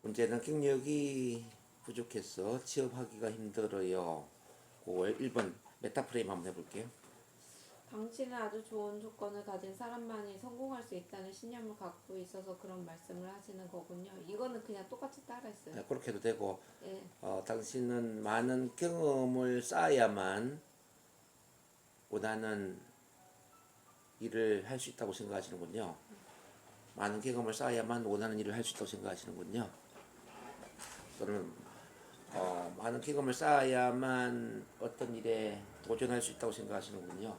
문제는 경력이 부족해서 취업하기가 힘들어요. 9월 1번 메타프레임 한번 해볼게요. 당신은 아주 좋은 조건을 가진 사람만이 성공할 수 있다는 신념을 갖고 있어서 그런 말씀을 하시는 거군요. 이거는 그냥 똑같이 따라했어요. 네, 그렇게 해도 되고 예. 당신은 많은 경험을 쌓아야만 원하는 일을 할 수 있다고 생각하시는군요. 많은 경험을 쌓아야만 원하는 일을 할 수 있다고 생각하시는군요. 또는 많은 경험을 쌓아야만 어떤 일에 도전할 수 있다고 생각하시는군요.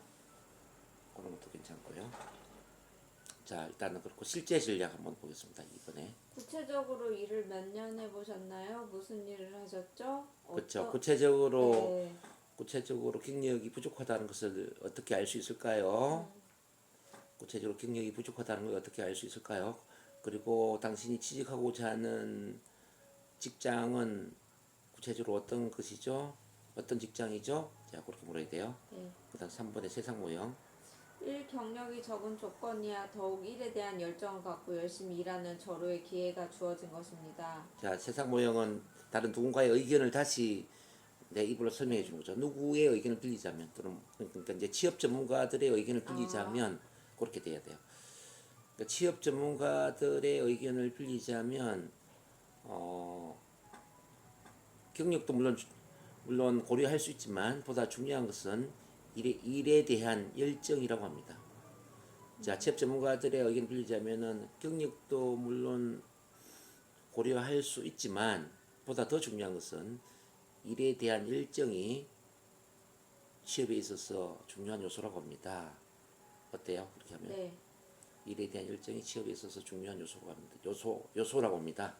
그런 것도 괜찮고요. 자, 일단은 그렇고 실제 전략 한번 보겠습니다. 이번에. 구체적으로 일을 몇 년 해보셨나요? 무슨 일을 하셨죠? 그렇죠. 네. 구체적으로 경력이 부족하다는 것을 어떻게 알 수 있을까요? 구체적으로 경력이 부족하다는 걸 어떻게 알 수 있을까요? 그리고 당신이 취직하고자 하는 직장은 구체적으로 어떤 것이죠? 어떤 직장이죠? 자, 그렇게 물어야 돼요. 네. 그 다음 3번의 세상 모형. 일 경력이 적은 조건이야 더욱 일에 대한 열정을 갖고 열심히 일하는 저로의 기회가 주어진 것입니다. 자, 세상 모형은 다른 누군가의 의견을 다시 내 입으로 설명해 주는 거죠. 누구의 의견을 빌리자면 또는 그러니까 이제 취업 전문가들의 의견을 빌리자면 그렇게 돼야 돼요. 그러니까 취업 전문가들의 의견을 빌리자면 경력도 물론 고려할 수 있지만 보다 중요한 것은 일에 대한 열정이라고 합니다. 자, 취업 전문가들의 의견을 빌리자면은 경력도 물론 고려할 수 있지만 보다 더 중요한 것은 일에 대한 열정이 취업에 있어서 중요한 요소라고 합니다. 어때요? 그렇게 하면 네. 일에 대한 열정이 취업에 있어서 중요한 요소라고 합니다. 요소라고 합니다.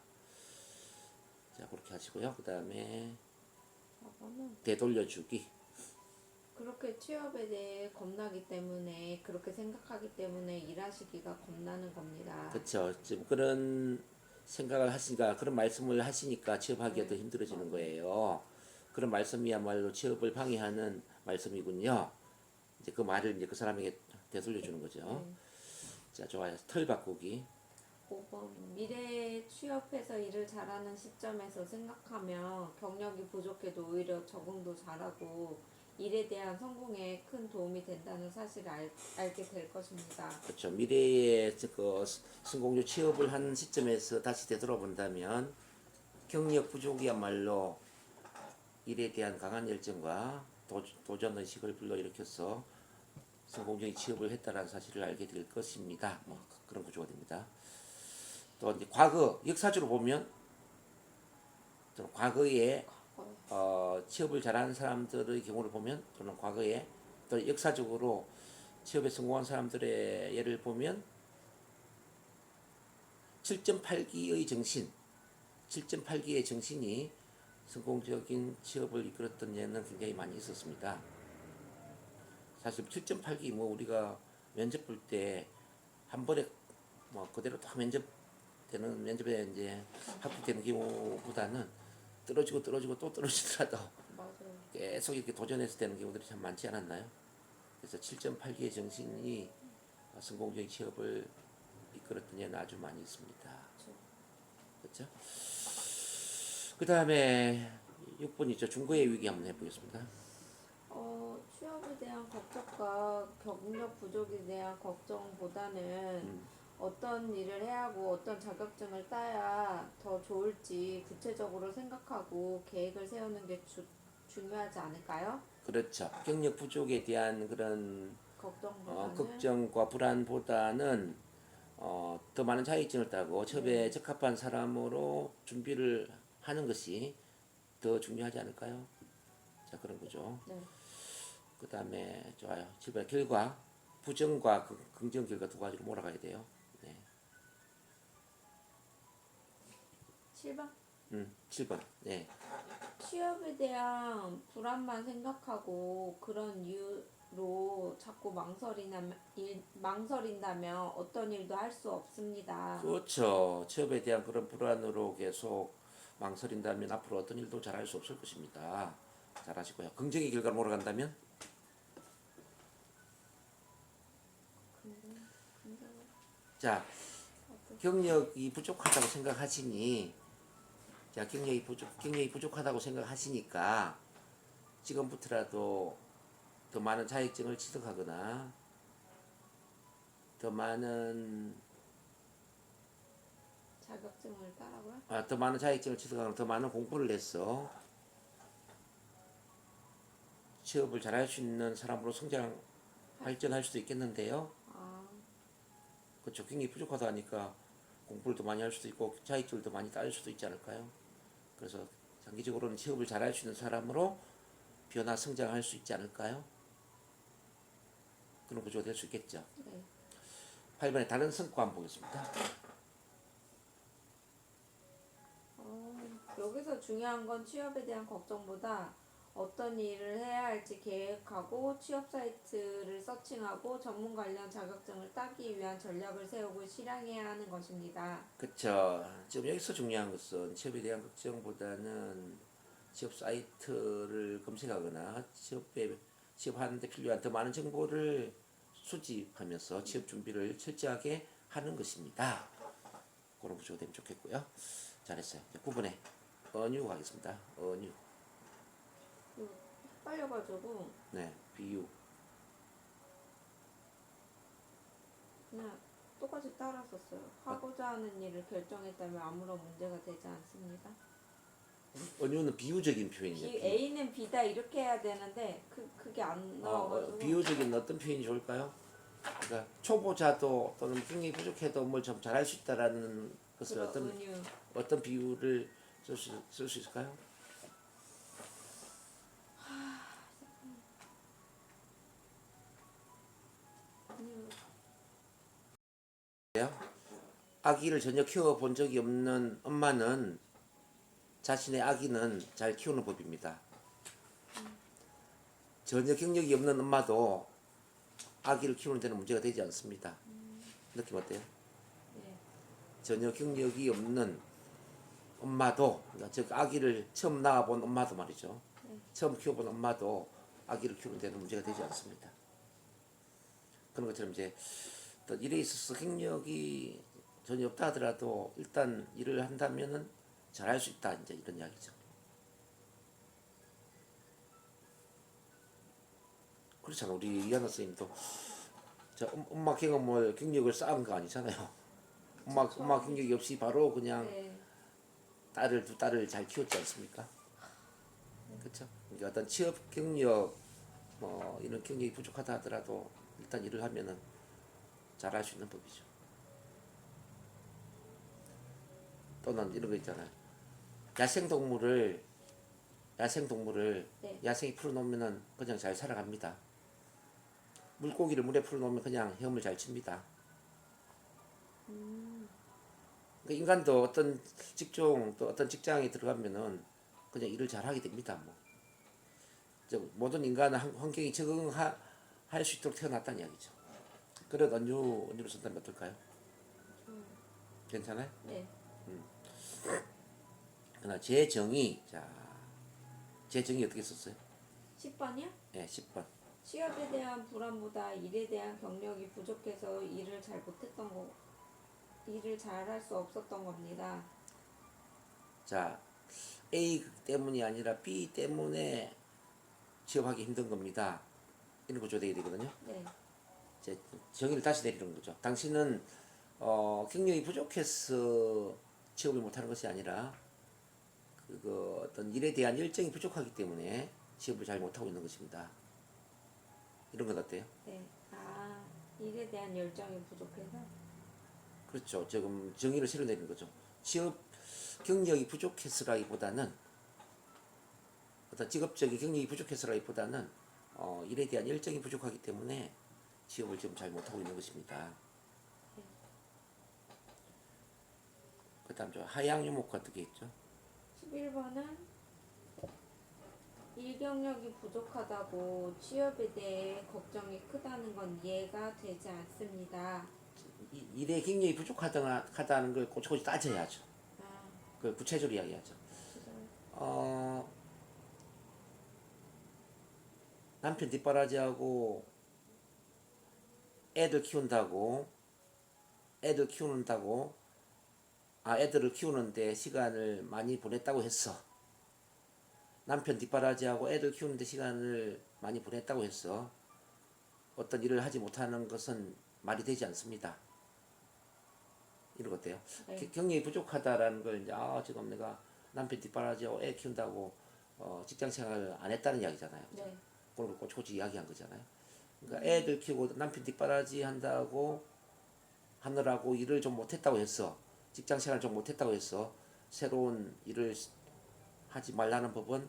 자, 그렇게 하시고요. 그 다음에 저거는 되돌려주기. 그렇게 취업에 대해 겁나기 때문에 그렇게 생각하기 때문에 일하시기가 겁나는 겁니다. 그렇죠. 지금 그런 생각을 하시니까 그런 말씀을 하시니까 취업하기가 더 힘들어지는 거예요. 그런 말씀이야말로 취업을 방해하는 말씀이군요. 이제 그 말을 이제 그 사람에게 되돌려 주는 거죠. 네. 자, 좋아요. 털 바꾸기. 5번 미래에 취업해서 일을 잘하는 시점에서 생각하면 경력이 부족해도 오히려 적응도 잘하고 일에 대한 성공에 큰 도움이 된다는 사실을 알게 될 것입니다. 그렇죠. 미래에 그 성공적 취업을 한 시점에서 다시 되돌아본다면 경력 부족이야말로 일에 대한 강한 열정과 도전 의식을 불러일으켜서 성공적인 취업을 했다는 사실을 알게 될 것입니다. 뭐 그런 구조가 됩니다. 또 이제 과거 역사적으로 보면 또 과거에 취업을 잘하는 사람들의 경우를 보면 또는 과거에 또 역사적으로 취업에 성공한 사람들의 예를 보면 7.8기의 정신, 7.8기의 정신이 성공적인 취업을 이끌었던 예는 굉장히 많이 있었습니다. 사실 7.8기 뭐 우리가 면접 볼 때 한 번에 뭐 그대로 다 면접에 이제 합격되는 경우보다는 떨어지고 또 떨어지더라도 맞아요. 계속 이렇게 도전해서 되는 경우들이 참 많지 않았나요? 그래서 7.8기의 정신이 성공적인 취업을 이끌었던 예는 아주 많이 있습니다. 그렇죠? 그 다음에 6번이죠. 중고의 위기 한번 해보겠습니다. 취업에 대한 걱정과 경력 부족에 대한 걱정보다는 어떤 일을 해야 하고 어떤 자격증을 따야 더 좋을지 구체적으로 생각하고 계획을 세우는 게 중요하지 않을까요? 그렇죠. 경력 부족에 대한 그런 걱정보다는 걱정과 불안보다는 더 많은 자격증을 따고 취업에 적합한 사람으로 준비를 하는 것이 더 중요하지 않을까요? 자, 그런 거죠. 네. 그 다음에 좋아요. 7번 결과 부정과 긍정 결과 두 가지로 몰아가야 돼요. 네. 7번 7번. 네. 취업에 대한 불안만 생각하고 그런 이유로 자꾸 망설인다면 어떤 일도 할 수 없습니다. 그렇죠. 취업에 대한 그런 불안으로 계속 망설인다면 앞으로 어떤 일도 잘할 수 없을 것입니다. 잘하시고요. 긍정의 결과로 몰아간다면 자, 경력이 부족하다고 생각하시니 자, 경력이 부족하다고 생각하시니까 지금부터라도 더 많은 자격증을 취득하거나 더 많은 자격증을 따라고요? 더 많은 자격증을 취득하거나 더 많은 공부를 해서 취업을 잘할 수 있는 사람으로 성장 발전할 수도 있겠는데요. 아, 그렇죠. 경력이 부족하다 하니까 공부를 더 많이 할 수도 있고 자격증을 더 많이 따를 수도 있지 않을까요? 그래서 장기적으로는 취업을 잘할 수 있는 사람으로 변화 성장할 수 있지 않을까요? 그런 구조가 될 수 있겠죠. 네. 8번에 다른 성과 한번 보겠습니다. 여기서 중요한 건 취업에 대한 걱정보다 어떤 일을 해야 할지 계획하고 취업 사이트를 서칭하고 전문 관련 자격증을 따기 위한 전략을 세우고 실행해야 하는 것입니다. 그쵸. 지금 여기서 중요한 것은 취업에 대한 걱정보다는 취업 사이트를 검색하거나 취업하는데 필요한 더 많은 정보를 수집하면서 취업 준비를 철저하게 하는 것입니다. 그런 구조가 되면 좋겠고요. 잘했어요. 9번에 언유 가겠습니다. 언유. 이거 헷갈려가지고 네, 비유. 그냥 똑같이 따라 썼어요. 하고자 하는 일을 결정했다면 아무런 문제가 되지 않습니다. 언유는 비유적인 표현이에요. A는 B다 이렇게 해야 되는데 그게 안 나와가지고 비유적인 어떤 표현이 좋을까요? 그러니까 초보자도 또는 경력이 부족해도 뭘 좀 잘할 수 있다라는 것을 그런 은유 어떤 비유를 쓸 수 있을까요? 은유 아기를 전혀 키워본 적이 없는 엄마는 자신의 아기는 잘 키우는 법입니다. 전혀 경력이 없는 엄마도 아기를 키우는 데는 문제가 되지 않습니다. 느낌 어때요? 네. 전혀 경력이 없는 엄마도, 그러니까 즉 아기를 처음 낳아본 엄마도 말이죠. 네. 처음 키워본 엄마도 아기를 키우는 데는 문제가 되지 않습니다. 그런 것처럼 이제 또 일에 있어서 경력이 전혀 없다 하더라도 일단 일을 한다면은 잘할 수 있다, 이제 이런 이야기죠. 그렇잖아. 우리 이하나 선생님도 엄마 경력을 쌓은 거 아니잖아요. 엄마 경력이 없이 바로 그냥 네. 두 딸을 잘 키웠지 않습니까? 그렇죠. 그러니까 어떤 취업 경력 이런 경력이 부족하다 하더라도 일단 일을 하면은 잘할 수 있는 법이죠. 또는 이런 거 있잖아요. 야생동물을 네. 야생에 풀어놓으면은 그냥 잘 살아갑니다. 물고기를 물에 풀어놓으면 그냥 헤엄을 잘 칩니다. 그러니까 인간도 어떤 직종 또 어떤 직장에 들어가면은 그냥 일을 잘 하게 됩니다. 뭐. 모든 인간은 환경에 적응할 수 있도록 태어났다는 이야기죠. 그런 언유로 쓴다면 어떨까요? 괜찮아요? 네. 그러나 재정의 어떻게 썼어요? 10번이요? 네, 10번. 취업에 대한 불안보다 일에 대한 경력이 부족해서 일을 잘할 수 없었던 겁니다. 자, A 때문이 아니라 B 때문에 취업하기 힘든 겁니다. 이런 구조 돼야 되거든요. 네. 이제 정의를 다시 내리는 거죠. 당신은 경력이 부족해서 취업을 못하는 것이 아니라 어떤 일에 대한 열정이 부족하기 때문에 취업을 잘 못하고 있는 것입니다. 이런 건 어때요? 네. 아, 일에 대한 열정이 부족해서? 그렇죠. 지금 정의를 실어 내리는 거죠. 취업 경력이 부족해서라기보다는 어떤 직업적인 경력이 부족해서라기보다는 일에 대한 열정이 부족하기 때문에 취업을 지금 잘 못하고 있는 것입니다. 그 다음 하향 유목과 어떻게 했죠? 11번은 일 경력이 부족하다고 취업에 대해 걱정이 크다는 건 이해가 되지 않습니다. 일에 경력이 부족하다는 걸 꼬치꼬치 따져야죠. 아, 그 구체적으로 이야기하죠. 어, 남편 뒷바라지하고 애들 키운다고 애들을 키우는데 시간을 많이 보냈다고 했어. 남편 뒷바라지하고 애들 키우는데 시간을 많이 보냈다고 했어. 어떤 일을 하지 못하는 것은 말이 되지 않습니다. 이런 거 어때요? 네. 경력이 부족하다라는 걸 이제 지금 내가 남편 뒷바라지하고 애 키운다고 직장 생활을 안 했다는 이야기잖아요. 네. 그걸 꼬치꼬치 이야기한 거잖아요. 그러니까 애들 키우고 남편 뒷바라지 한다고 하느라고 일을 좀 못했다고 했어. 직장 생활 좀 못했다고 했어. 새로운 일을 하지 말라는 법은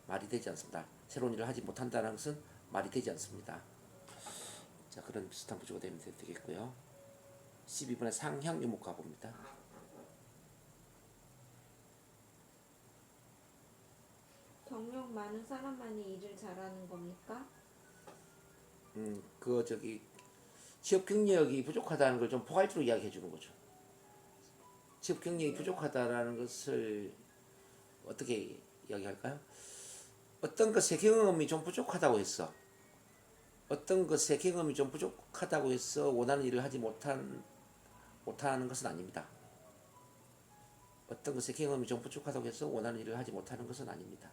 말이 되지 않습니다. 새로운 일을 하지 못한다는 것은 말이 되지 않습니다. 자, 그런 비슷한 구조가 되면 되겠고요. 12번의 상형 유목 가봅니다. 경력 많은 사람만이 일을 잘하는 겁니까? 취업 경력이 부족하다는 걸 좀 포괄적으로 이야기해 주는 거죠. 취업 경력이 부족하다라는 것을 어떻게 이야기할까요? 어떤 것의 경험이 좀 부족하다고 했어. 어떤 것의 경험이 좀 부족하다고 해서 원하는 일을 하지 못하는 것은 아닙니다. 어떤 것의 경험이 좀 부족하다고 해서 원하는 일을 하지 못하는 것은 아닙니다.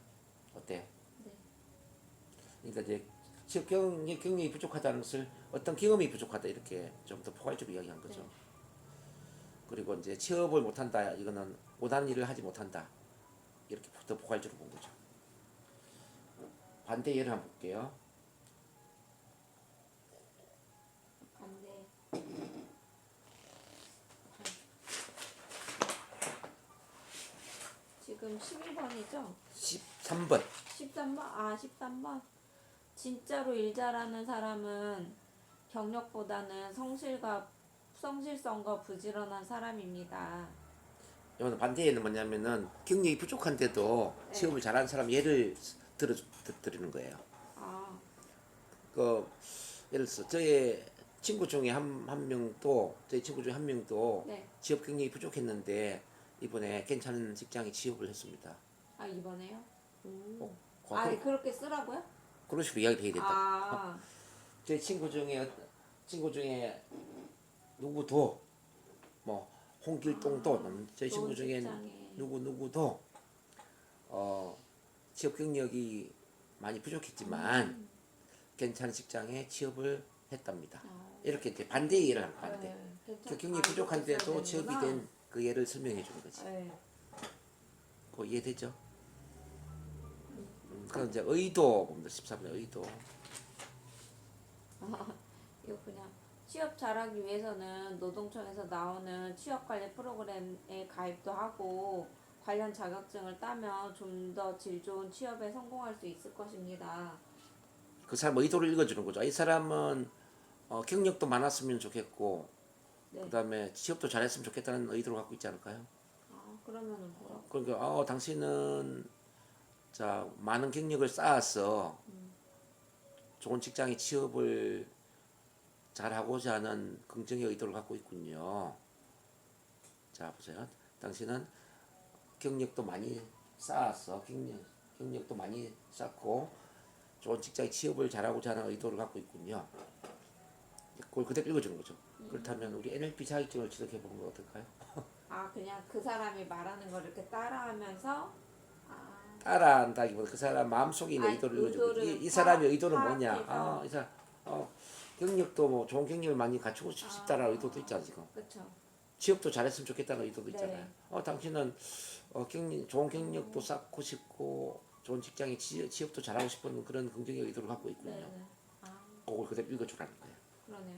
어때요? 네. 그러니까 이제 취업 경력이 부족하다는 것을 어떤 경험이 부족하다 이렇게 좀 더 포괄적으로 이야기한 거죠. 네. 그리고 이제 취업을 못한다 이거는 원하는 일을 하지 못한다 이렇게 더 포괄적으로 본 거죠. 반대 예를 한번 볼게요. 반대. 지금 12번이죠? 13번 13번? 아, 13번. 진짜로 일 잘하는 사람은 경력보다는 성실성과 부지런한 사람입니다. 이거는 반대 예는 뭐냐면은 경력이 부족한데도 네. 취업을 잘하는 사람 예를 드리는 거예요. 아, 그 예를 들어서 저의 친구 중에 한 명도 저희 친구 중에 한 명도 네. 취업 경력이 부족했는데 이번에 괜찮은 직장에 취업을 했습니다. 아, 이번에요? 아, 그렇게 쓰라고요? 그런 식으로 이야기 되게 된다. 아, 제 친구 중에 누구도 뭐 홍길동도 제 친구 좋은 중에 직장에. 누구도 취업 경력이 많이 부족했지만 괜찮은 직장에 취업을 했답니다. 이렇게 이제 반대 예를 하는 반대. 그 경력이 부족한데도 취업이 된 그 예를 설명해 주는 거지. 네. 그거 이해되죠? 그럼 이제 의도 봅니다. 14번의 의도. 이거 그냥 취업 잘하기 위해서는 노동청에서 나오는 취업관리 프로그램에 가입도 하고 관련 자격증을 따면 좀 더 질 좋은 취업에 성공할 수 있을 것입니다. 그 사람 의도를 읽어주는 거죠. 이 사람은 경력도 많았으면 좋겠고 네. 그다음에 취업도 잘했으면 좋겠다는 의도를 갖고 있지 않을까요? 아, 그러면은 뭐라고? 그러니까 당신은 자 많은 경력을 쌓아서 좋은 직장에 취업을 잘하고자 하는 긍정의 의도를 갖고 있군요. 자 보세요. 당신은 경력도 많이 쌓았어. 경력도 많이 쌓고 좋은 직장에 취업을 잘하고자 하는 의도를 갖고 있군요. 그걸 그대로 읽어주는 거죠. 그렇다면 우리 NLP 자격증을 취득해 보는 건 어떨까요? 아, 그냥 그 사람이 말하는 걸 이렇게 따라하면서 따라한다기보다 그 사람 마음속에 있는 아니, 의도를 읽어주고 의도를 이 사람의 의도는 파악해서. 뭐냐? 이 사람 경력도 뭐 좋은 경력을 많이 갖추고 싶다는 의도도 있잖아 지금. 그렇죠. 취업도 잘했으면 좋겠다는 의도도 있잖아요. 네. 당신은 좋은 경력도 쌓고 싶고 좋은 직장에 취업도 잘하고 싶은 그런 긍정의 의도를 갖고 있군요. 네. 아, 그걸 그대로 읽어주라는 거예요. 그러네요.